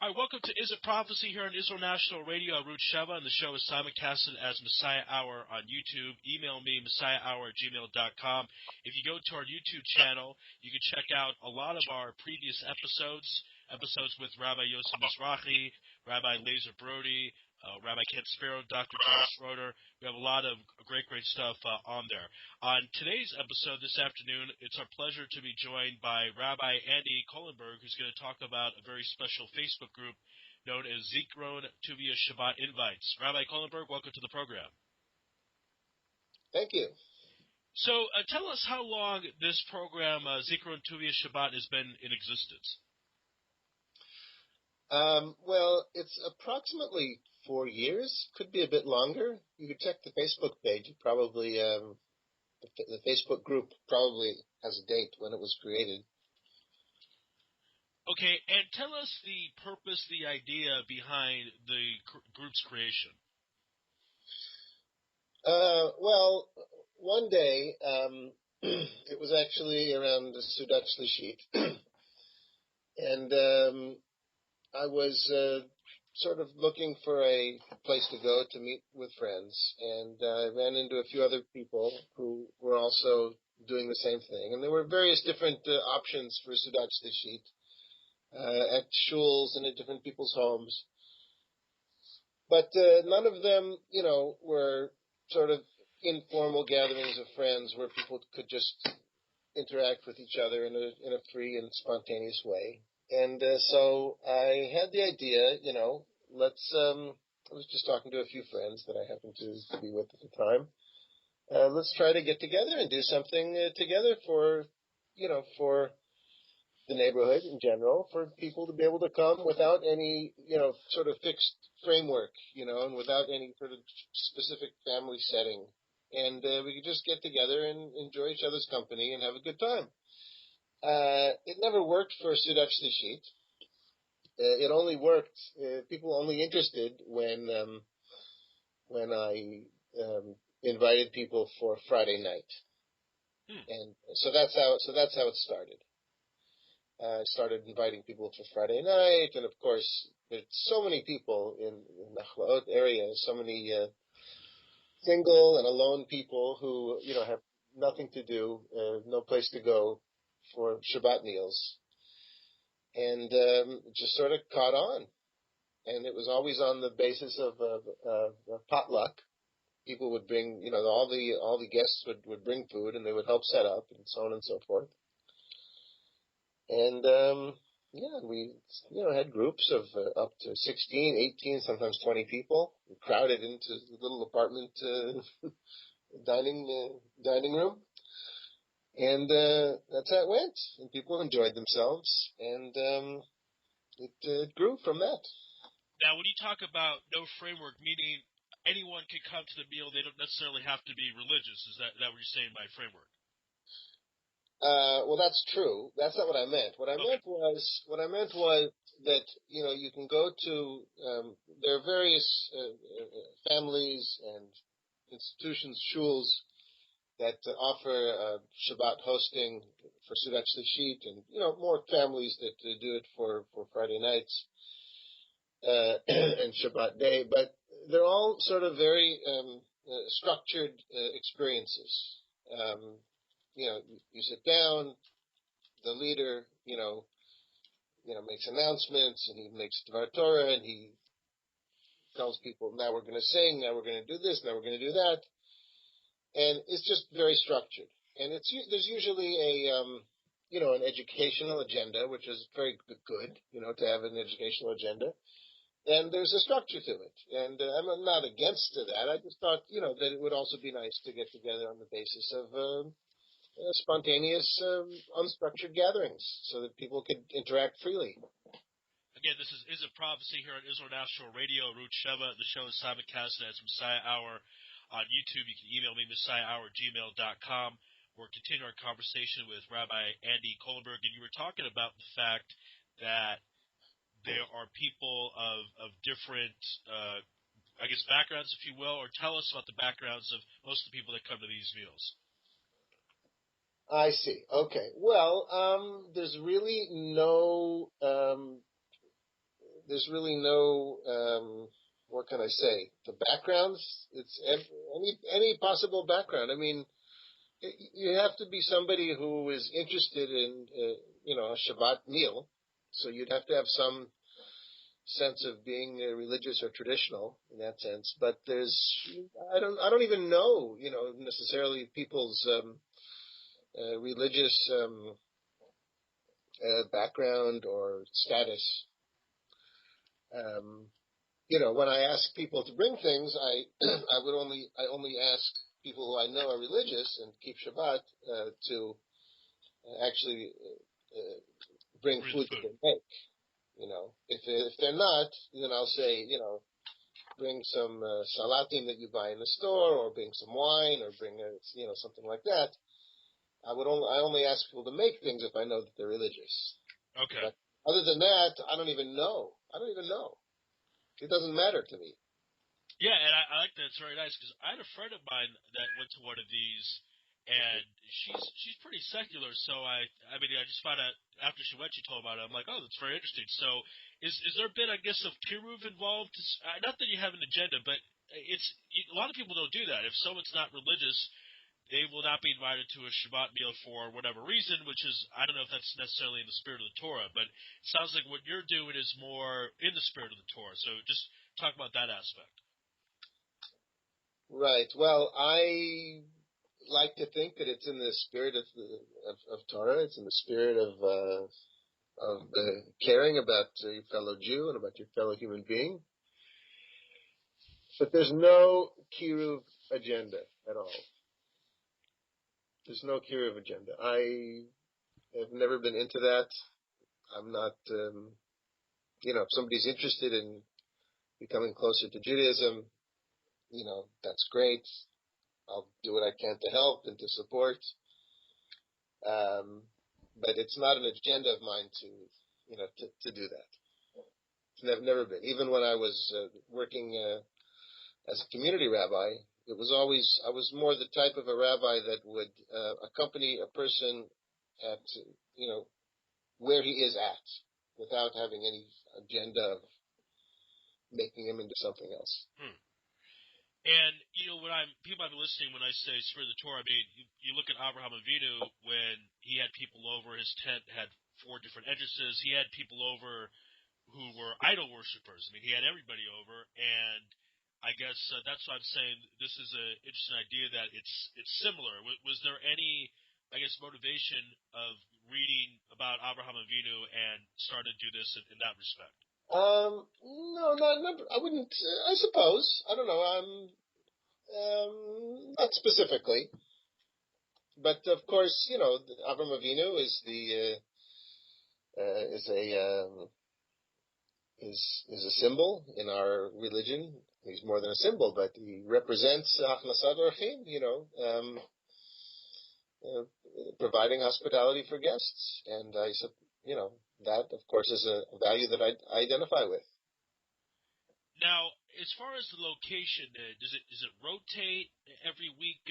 All right, welcome to Is It Prophecy here on Israel National Radio on Route Sheva, and the show is simulcasted as Messiah Hour on YouTube. Email me, messiahhour@gmail.com. If you go to our YouTube channel, you can check out a lot of our previous episodes with Rabbi Yosef Mizrahi, Rabbi Lazer Brody, Rabbi Kent Sparrow, Dr. John Schroeder. We have a lot of great stuff on there. On today's episode this afternoon, it's our pleasure to be joined by Rabbi Andy Kohlenberg, who's going to talk about a very special Facebook group known as Zichron Tuvia Shabbat Inites. Rabbi Kohlenberg, welcome to the program. Thank you. So tell us how long this program, Zichron Tuvia Shabbat, has been in existence. Well, it's approximately 4 years. Could be a bit longer. You could check the Facebook page. Probably the Facebook group probably has a date when it was created. Okay, and tell us the purpose, the idea behind the group's creation. Well, one day, it was actually around the Seudat Shlishit, and I was sort of looking for a place to go to meet with friends, and I ran into a few other people who were also doing the same thing. And there were various different options for Seudat Shlishit at shuls and at different people's homes. But none of them, were sort of informal gatherings of friends where people could just interact with each other in a free and spontaneous way. And so I had the idea, I was just talking to a few friends that I happened to be with at the time. Let's try to get together and do something together for the neighborhood in general, for people to be able to come without any, sort of fixed framework, and without any sort of specific family setting. And we could just get together and enjoy each other's company and have a good time. It never worked for Seudat Shlishit. It only worked, people only interested when I invited people for Friday night. And so that's how it started. I started inviting people for Friday night, and of course, there's so many people in the Nachlaot area, so many single and alone people who, have nothing to do, no place to go for Shabbat meals. And it just sort of caught on. And it was always on the basis of potluck. People would bring, all the guests would bring food, and they would help set up, and so on and so forth. And we had groups of up to 16, 18, sometimes 20 people crowded into the little apartment dining room. And that's how it went. And people enjoyed themselves, and it grew from that. Now, when you talk about no framework, meaning anyone can come to the meal, they don't necessarily have to be religious. Is that what you're saying by framework? Well, that's true. That's not what I meant. What I meant was that, you can go to, there are various families and institutions, shuls, that offer Shabbat hosting for Seudat Shlishit, and, more families that do it for Friday nights and Shabbat day. But they're all sort of very structured experiences. You sit down, the leader, makes announcements, and he makes Dvar Torah, and he tells people, now we're going to sing, now we're going to do this, now we're going to do that. And it's just very structured. And there's usually an educational agenda, which is very good, to have an educational agenda. And there's a structure to it. And I'm not against that. I just thought, that it would also be nice to get together on the basis of spontaneous, unstructured gatherings so that people could interact freely. Again, this is It Prophecy here on Israel National Radio, Route Sheva. The show is simulcasted as Messiah Hour on YouTube. You can email me, messiahhour@gmail.com. We're continuing our conversation with Rabbi Andy Kohlenberg, and you were talking about the fact that there are people of different, backgrounds, if you will, or tell us about the backgrounds of most of the people that come to these meals. I see. Okay. Well, there's really no there's really no, what can I say? The backgrounds, it's any possible background. I mean, you have to be somebody who is interested in, a Shabbat meal. So you'd have to have some sense of being religious or traditional in that sense. But I don't even know, necessarily people's religious background or status. When I ask people to bring things, I only ask people who I know are religious and keep Shabbat to actually bring food that they make. If they're not, then I'll say, bring some salatim that you buy in the store, or bring some wine, or bring something like that. I only ask people to make things if I know that they're religious. Okay. But other than that, I don't even know. It doesn't matter to me. Yeah, and I like that. It's very nice because I had a friend of mine that went to one of these, and she's pretty secular. So I just found out after she went, she told about it. I'm like, oh, that's very interesting. So is there been, I guess, of kiruv involved? Not that you have an agenda, but a lot of people don't do that. If someone's not religious, they will not be invited to a Shabbat meal for whatever reason, which is, I don't know if that's necessarily in the spirit of the Torah, but it sounds like what you're doing is more in the spirit of the Torah. So just talk about that aspect. Right. Well, I like to think that it's in the spirit of Torah. It's in the spirit of caring about your fellow Jew and about your fellow human being. But there's no kiruv agenda at all. There's no kiruv agenda. I have never been into that. I'm not, if somebody's interested in becoming closer to Judaism, that's great. I'll do what I can to help and to support. But it's not an agenda of mine to do that. It's never been. Even when I was working as a community rabbi, I was more the type of a rabbi that would accompany a person at, where he is at, without having any agenda of making him into something else. And, when people have been listening when I say Spirit of the Torah, I mean, you look at Abraham Avinu when he had people over, his tent had 4 different entrances. He had people over who were idol worshippers. I mean, he had everybody over, and I guess that's why I'm saying this is an interesting idea that it's similar. Was there any, I guess, motivation of reading about Abraham Avinu and starting to do this in that respect? No, not. I wouldn't. I suppose. I don't know. Not specifically, but of course, Avram Avinu is is a symbol in our religion. He's more than a symbol, but he represents Achnasat Orchim. Providing hospitality for guests, and that, of course, is a value that I identify with. Now, as far as the location, does it rotate every week,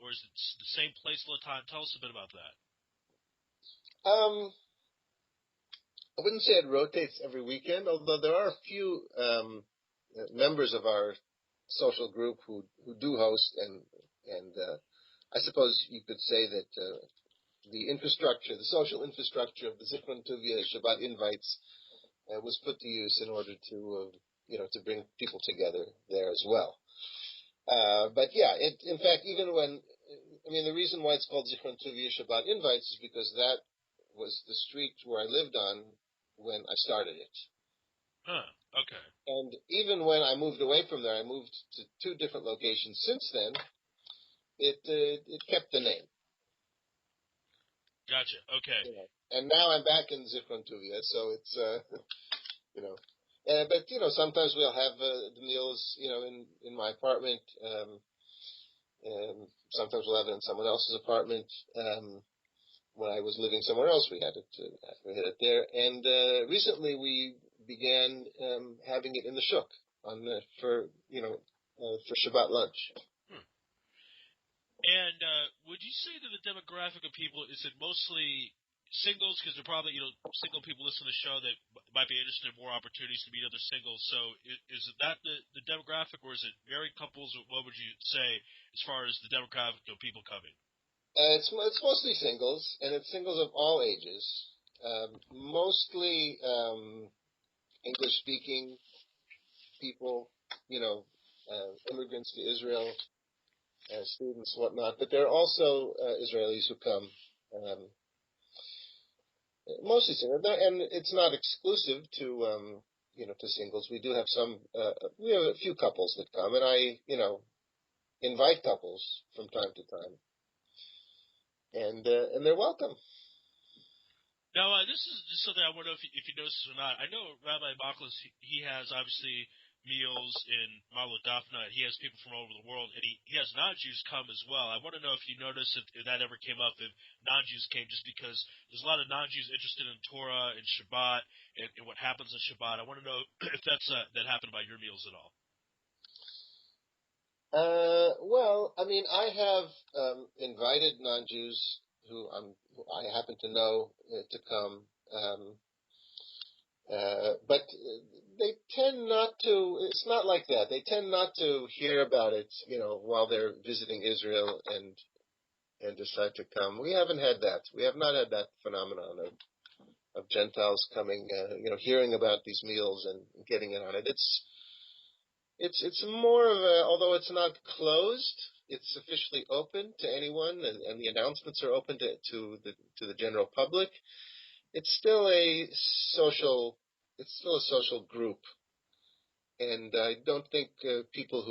or is it the same place all the time? Tell us a bit about that. I wouldn't say it rotates every weekend, although there are a few members of our social group who do host, and I suppose you could say that the social infrastructure of the Zichron Tuvia Shabbat invites was put to use in order to to bring people together there as well. But yeah, in fact, the reason why it's called Zichron Tuvia Shabbat invites is because that was the street where I lived on when I started it. Huh, okay. And even when I moved away from there, I moved to 2 different locations since then, it kept the name. Gotcha, okay. And now I'm back in Zichron Tuvia, so it's, but, sometimes we'll have the meals, in my apartment. Sometimes we'll have it in someone else's apartment. When I was living somewhere else, we had it there. And recently we began having it in the shuk for Shabbat lunch. And would you say that the demographic of people, is it mostly singles, because they're probably, single people listen to the show that might be interested in more opportunities to meet other singles. So is that the demographic, or is it married couples? What would you say as far as the demographic of people coming? It's mostly singles, and it's singles of all ages. Mostly English-speaking people, immigrants to Israel, students, whatnot. But there are also Israelis who come. Mostly singles, and it's not exclusive to to singles. We do have we have a few couples that come, and I invite couples from time to time, and they're welcome. Now, this is just something I want to know if you notice this or not. I know Rabbi Kohlenbergs, he has obviously meals in Malo Daphna. He has people from all over the world, and he has non-Jews come as well. I want to know if you notice if that ever came up, if non-Jews came, just because there's a lot of non-Jews interested in Torah and Shabbat and what happens in Shabbat. I want to know if that happened by your meals at all. Well, I mean, I have invited non-Jews who I happen to know to come, but they tend not to. It's not like that. They tend not to hear about it, while they're visiting Israel and decide to come. We haven't had that. We have not had that phenomenon of Gentiles coming, hearing about these meals and getting in on it. It's more of a, although it's not closed, it's officially open to anyone, and the announcements are open to the general public. It's still a social group, and I don't think people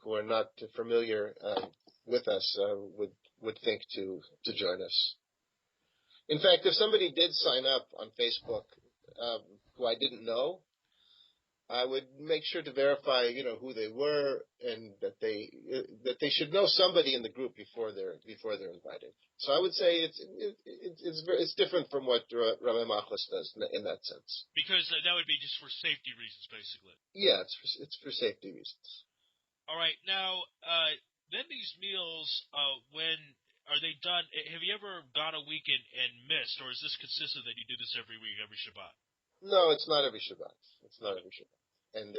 who are not familiar with us would think to join us. In fact, if somebody did sign up on Facebook who I didn't know, I would make sure to verify, who they were, and that they should know somebody in the group before they're invited. So I would say it's different from what Rabbi Machlis does in that sense. Because that would be just for safety reasons, basically. Yeah, it's for safety reasons. All right, now then these meals, when are they done? Have you ever gone a week and missed, or is this consistent that you do this every week, every Shabbat? No, it's not every Shabbat. It's not every Shabbat. And,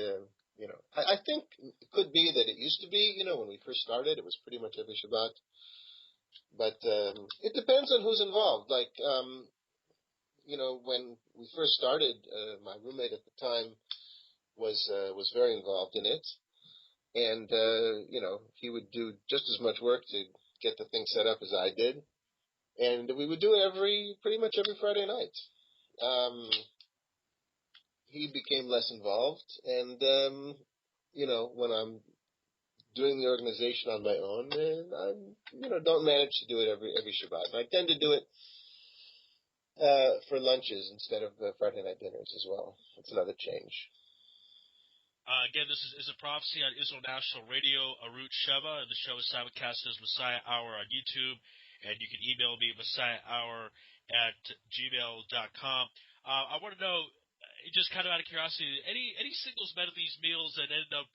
I think it could be that it used to be, when we first started, it was pretty much every Shabbat. But it depends on who's involved. Like, when we first started, my roommate at the time was very involved in it. And, he would do just as much work to get the thing set up as I did. And we would do it pretty much every Friday night. He became less involved, and when I'm doing the organization on my own, and I don't manage to do it every Shabbat. And I tend to do it for lunches instead of Friday night dinners as well. It's another change. Again, this is a prophecy on Israel National Radio, Arut Sheva, and the show is simulcast as Messiah Hour on YouTube, and you can email me messiahhour@gmail.com. I want to know, just kind of out of curiosity, any singles met at these meals that ended up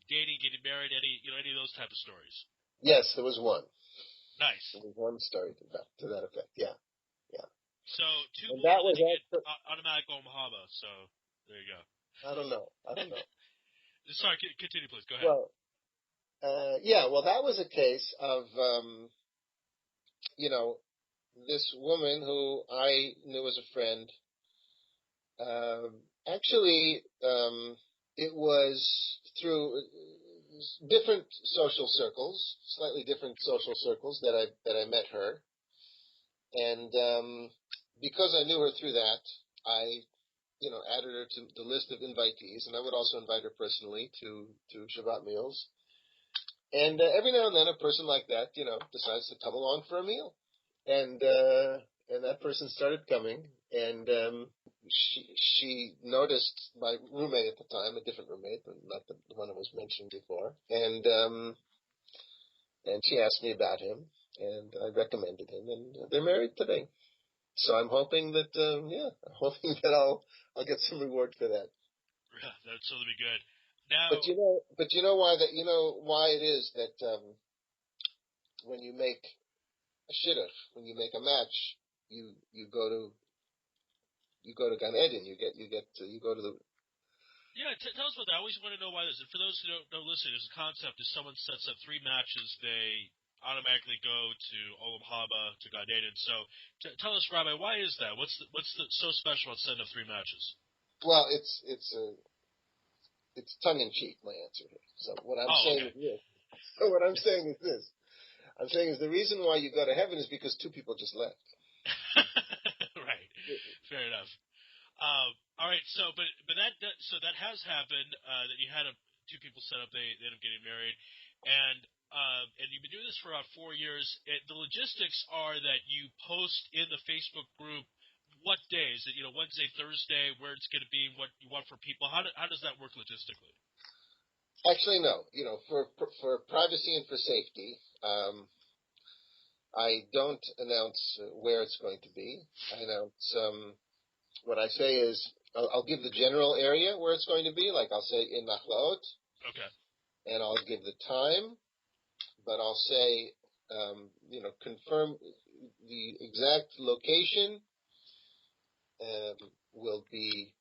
dating, getting married, any of those type of stories? Yes, there was one. Nice. There was one story to that effect. Yeah. So two and more that was automatic Omaha. So there you go. I don't know. Sorry, continue, please. Go ahead. Well, well, that was a case of this woman who I knew as a friend. Actually, it was through different social circles, slightly different social circles that I met her, and because I knew her through that, I added her to the list of invitees, and I would also invite her personally to Shabbat meals. And every now and then, a person like that, decides to come along for a meal, and that person started coming, and she noticed my roommate at the time, a different roommate, not the one that was mentioned before, and she asked me about him, and I recommended him, and they're married today. So I'm hoping that I'll get some reward for that. Yeah, that's totally good. Now, but you know why it is that when you make a shidduch, when you make a match, you go to Gan Eden. You go to the. Yeah, tell us about that. I always want to know why this. And for those who don't listen, there's a concept: if someone sets up 3 matches, they automatically go to Olam Haba, to Gan Eden. So tell us, Rabbi, why is that? What's so special about setting up 3 matches? Well, it's tongue in cheek, my answer here. So what I'm saying is this. So what I'm saying is this. I'm saying is the reason why you go to heaven is because 2 people just left. Right. Fair enough. All right. So, but that has happened. That you had 2 people set up. They end up getting married, and you've been doing this for about 4 years. The logistics are that you post in the Facebook group what days, Wednesday, Thursday, where it's going to be, what you want for people. How does that work logistically? Actually, no. For privacy and for safety, I don't announce where it's going to be. I announce what I say is I'll give the general area where it's going to be. Like I'll say in Nachlaot. Okay. And I'll give the time, but I'll say confirm the exact location. Will be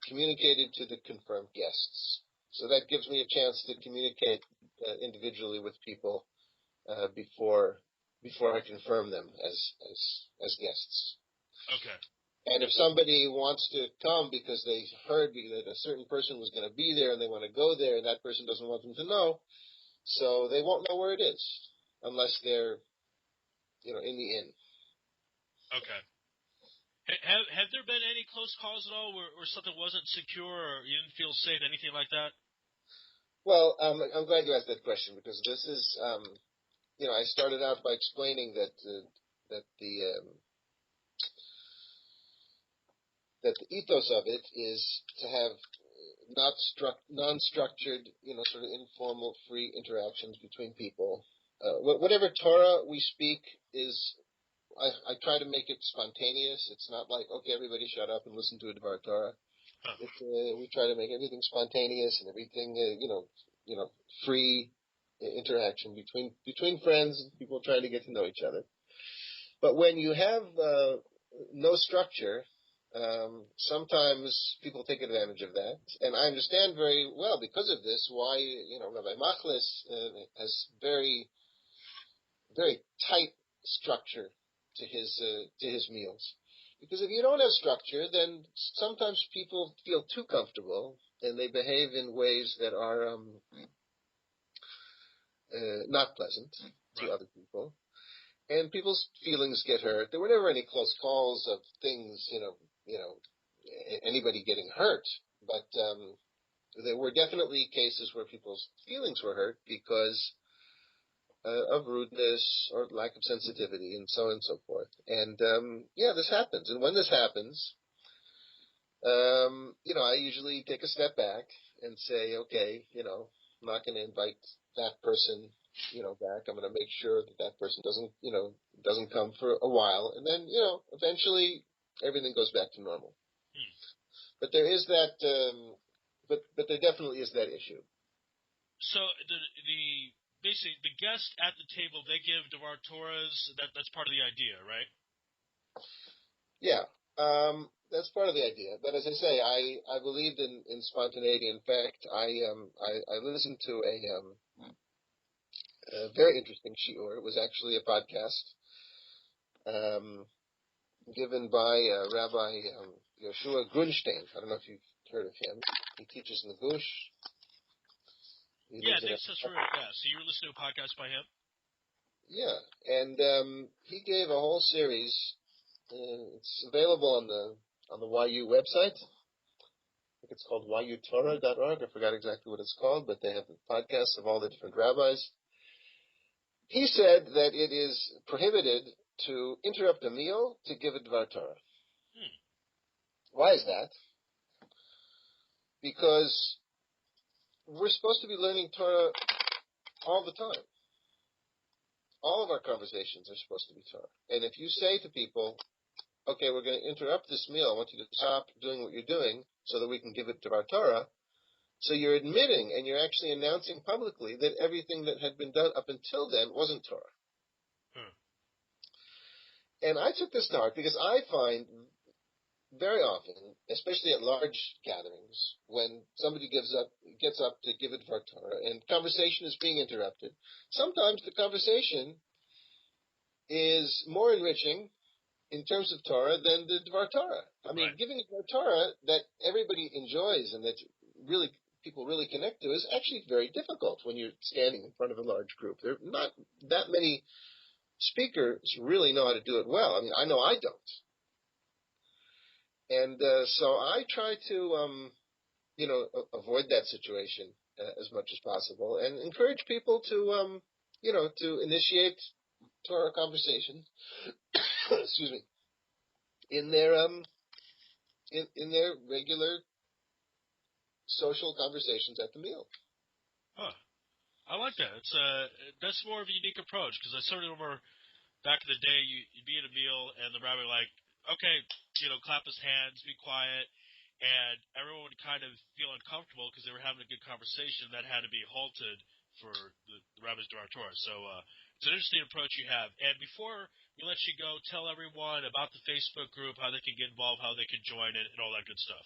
communicated to the confirmed guests. So that gives me a chance to communicate individually with people before I confirm them as guests. Okay. And if somebody wants to come because they heard that a certain person was going to be there and they want to go there, and that person doesn't want them to know, so they won't know where it is unless they're, in the inn. Okay. Have there been any close calls at all where something wasn't secure or you didn't feel safe, anything like that? Well, I'm glad you asked that question because this is, I started out by explaining that the ethos of it is to have non-structured, sort of informal, free interactions between people. Whatever Torah we speak is, I try to make it spontaneous. It's not like, okay, everybody shut up and listen to a Dvar Torah. We try to make everything spontaneous and everything, free interaction between friends and people trying to get to know each other. But when you have no structure, sometimes people take advantage of that, and I understand very well because of this why Rabbi Machlis has very, very tight structure to his meals. Because if you don't have structure, then sometimes people feel too comfortable and they behave in ways that are not pleasant to other people. And people's feelings get hurt. There were never any close calls of things, anybody getting hurt. But there were definitely cases where people's feelings were hurt because of rudeness or lack of sensitivity and so on and so forth. And, this happens. And when this happens, I usually take a step back and say, okay, I'm not going to invite that person back. I'm going to make sure that person doesn't come for a while. And then, eventually everything goes back to normal. But there is that, but there definitely is that issue. So basically the guest at the table, they give Dvar Torahs, that's part of the idea, right? Yeah. That's part of the idea. But as I say, I believed in spontaneity. In fact, I listened to a very interesting shiur. It was actually a podcast given by Rabbi Yoshua Grunstein. I don't know if you've heard of him. He teaches in the Gush. Yeah, I think so. Yeah, so you were listening to a podcast by him? Yeah, and he gave a whole series. It's available on the YU website. I think it's called yutorah.org. I forgot exactly what it's called, but they have podcasts of all the different rabbis. He said that it is prohibited to interrupt a meal to give a Dvar Torah. Why is that? Because we're supposed to be learning Torah all the time. All of our conversations are supposed to be Torah. And if you say to people, okay, we're going to interrupt this meal, I want you to stop doing what you're doing so that we can give it to our Torah, so you're admitting and you're actually announcing publicly that everything that had been done up until then wasn't Torah. And I took this to heart because I find very often, especially at large gatherings, when somebody gets up to give a Dvar Torah and conversation is being interrupted, sometimes the conversation is more enriching in terms of Torah than the Dvar Torah. I mean, Right. giving a Dvar Torah that everybody enjoys and that really people really connect to is actually very difficult when you're standing in front of a large group. There are not that many speakers really know how to do it well. I mean, I know I don't. And so I try to, avoid that situation as much as possible and encourage people to, to initiate Torah conversations, excuse me, in their regular social conversations at the meal. Huh. I like that. That's more of a unique approach, because I certainly remember back in the day, you'd be at a meal and the rabbi would okay, clap his hands, be quiet, and everyone would kind of feel uncomfortable because they were having a good conversation that had to be halted for the rabbi's Dvar Torah. So it's an interesting approach you have. And before we let you go, tell everyone about the Facebook group, how they can get involved, how they can join it, and all that good stuff.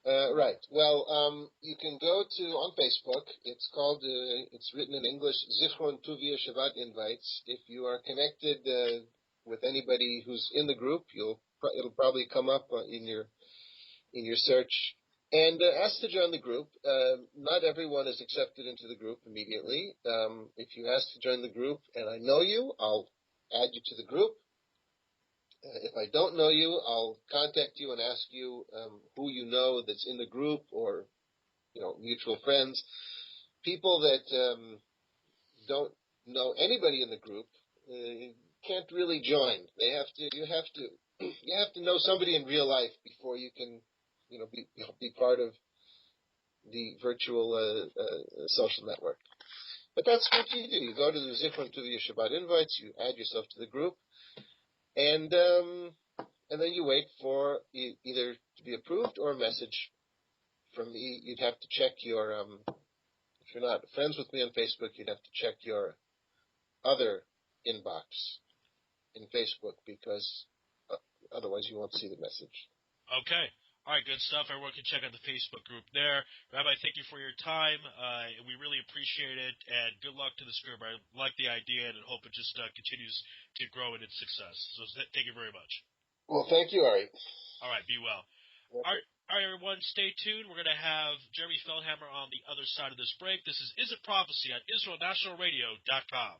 Right. Well, you can go on Facebook. It's called, it's written in English, Zichron Tuvia Shabbat inites. If you are connected with anybody who's in the group, it'll probably come up in your search. And ask to join the group. Not everyone is accepted into the group immediately. If you ask to join the group and I know you, I'll add you to the group. If I don't know you, I'll contact you and ask you who you know that's in the group, or mutual friends. People that don't know anybody in the group can't really join. You have to know somebody in real life before you can be part of the virtual social network. But that's what you do. You go to the Zichron Tuvia Shabbat inites. You add yourself to the group, and then you wait for either to be approved or a message from me. You'd have to check your, if you're not friends with me on Facebook, you'd have to check your other inbox in Facebook, because otherwise you won't see the message. Okay. All right, good stuff. Everyone can check out the Facebook group there. Rabbi, thank you for your time. We really appreciate it, and good luck to this group. I like the idea and hope it just continues to grow in its success. So thank you very much. Well, thank you, Ari. All right, be well. Okay. All right, everyone, stay tuned. We're going to have Jeremy Feldhammer on the other side of this break. This is It Prophecy on IsraelNationalRadio.com.